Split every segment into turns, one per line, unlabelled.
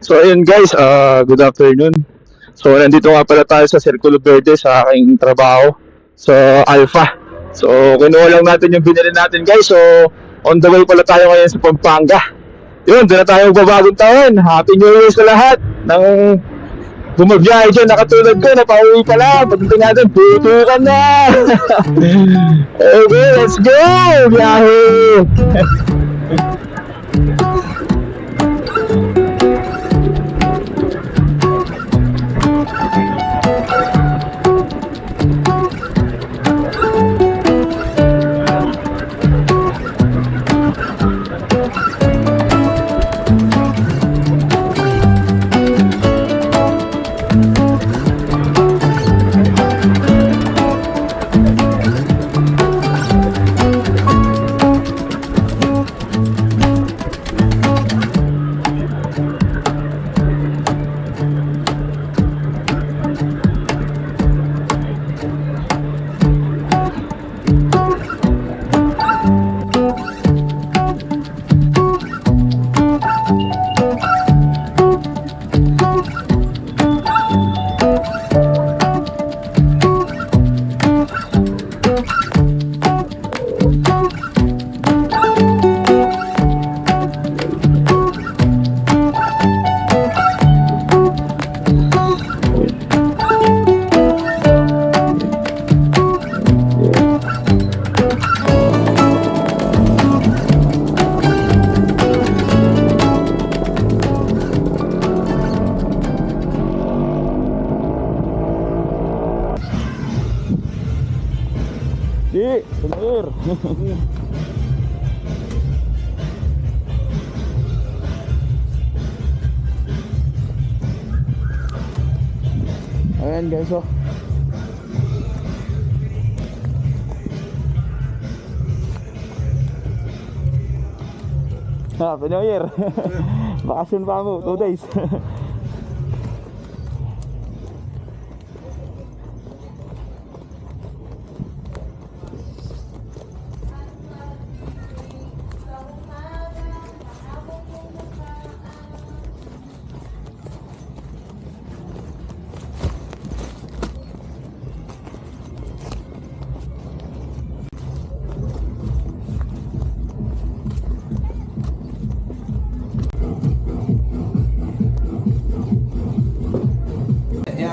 So ayun guys, good afternoon. So nandito nga pala tayo sa Circulo Verde sa aking trabaho sa Alpha. So kinuha lang natin yung binili natin guys. So on the way pala tayo ngayon sa Pampanga. Yun, doon na tayo magbabagong taon. Happy New Year sa lahat ng bumabiyahe dyan. Nakatulad ko, napauwi pala. Pagdating natin, putukan na. Okay, let's go! Biyahe! Di, bener. Ayan guys, oh. Happy New Year. Bakasyon pa mo, 2 days.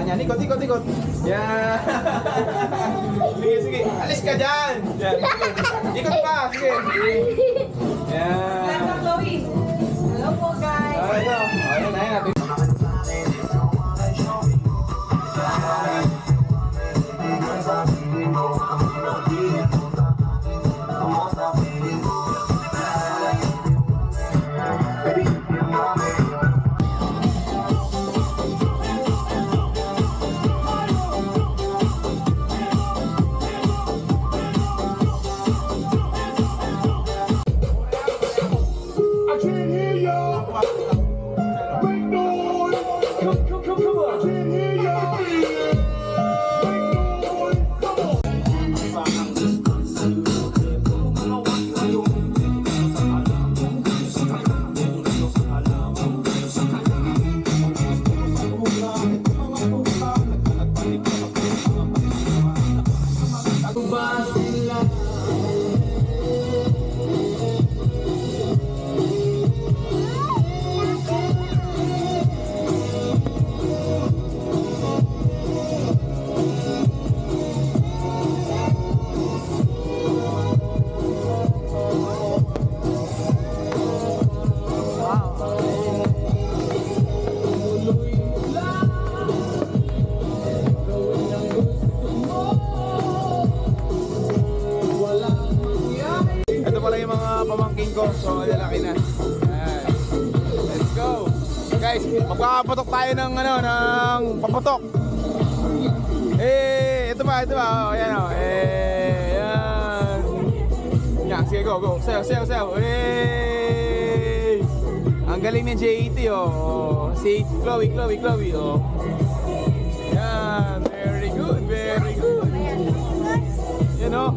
Yan, ikot. Yan. Sige. Alis ka dyan. Yan, sige. Ikot pa, sige. Yan.
Hello, Chloe. Hello po, guys.
Ayun natin. pamangkin ko. So, lalaki na. Ayan. Let's go. Guys, magpapatok tayo ng ano, ng papatok. Ito ba? Oh, ayan oh. Ayan. Yan, sige, go. Sayo. Ang galing ni JT oh. Si Chloe oh. Yan, very good. You know?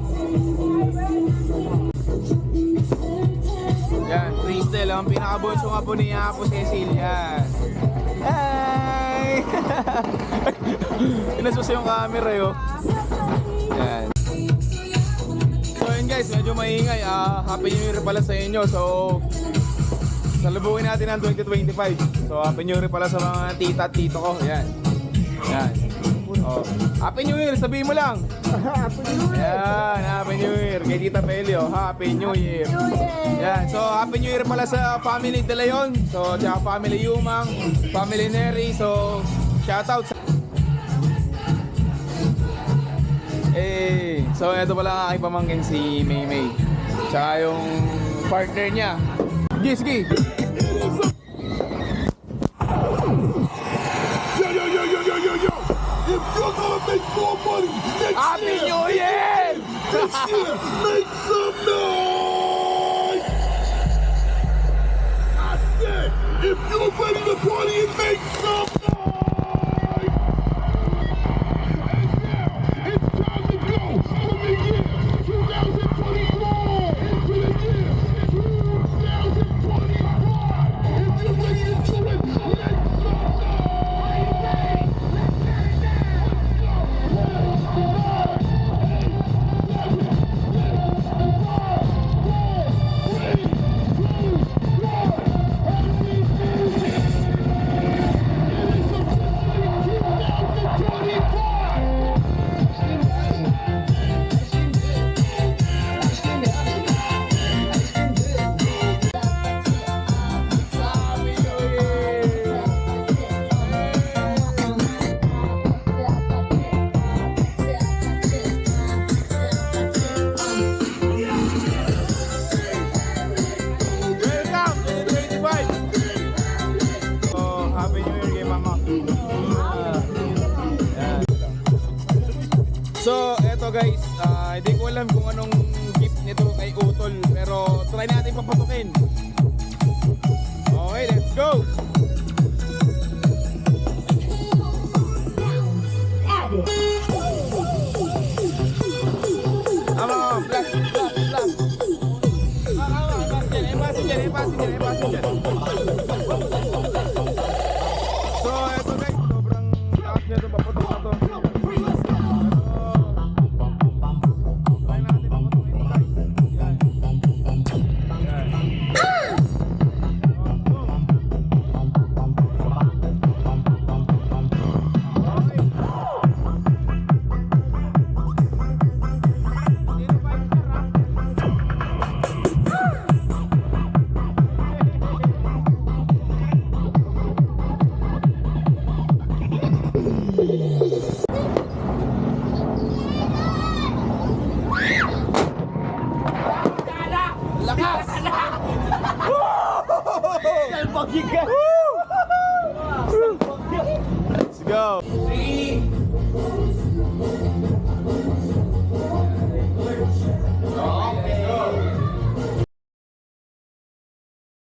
Yan, freestyle ang pinakabunso nga po ni Apo Cecilia. Hi! Inasus yung camera yo. Yan. So yun guys, medyo maingay. Happy New Year pala sa inyo. So salubungin natin ang 2025. So Happy New Year pala sa mga tita at tito ko. Yan. Yan. Oh. Happy New Year, sabihin mo lang.
Happy New Year!
Yan, Happy New Year. Kay Tita Pelio, Happy New Year.
New Year!
Yan, so Happy New Year pala sa family De Leon. So, tsaka family Yumang, family Neri. So, shoutout sa... So ito pala ang aking pamangkin si Maymay. Tsaka yung partner niya. Sige, sige.
Yo. If you're gonna make more money next
Happy
year,
New Year!
this year, make some noise! I said, if you're ready to party and make some noise! And now, it's time to go from the year 2024 into the year 2025. If you're ready to do it, make some noise!
Happy New Year! Welcome to the 25! So, Happy New Year kay Mama. Yan. So, eto guys, hindi ko alam kung anong gift nito kay Utol, pero try natin papatukin. Okay, let's go! Blast. Passenger. So, eto guys, sobrang lakas nito, paputok na to. Try natin papatukin ito guys. Yan. Lakas! Let's go!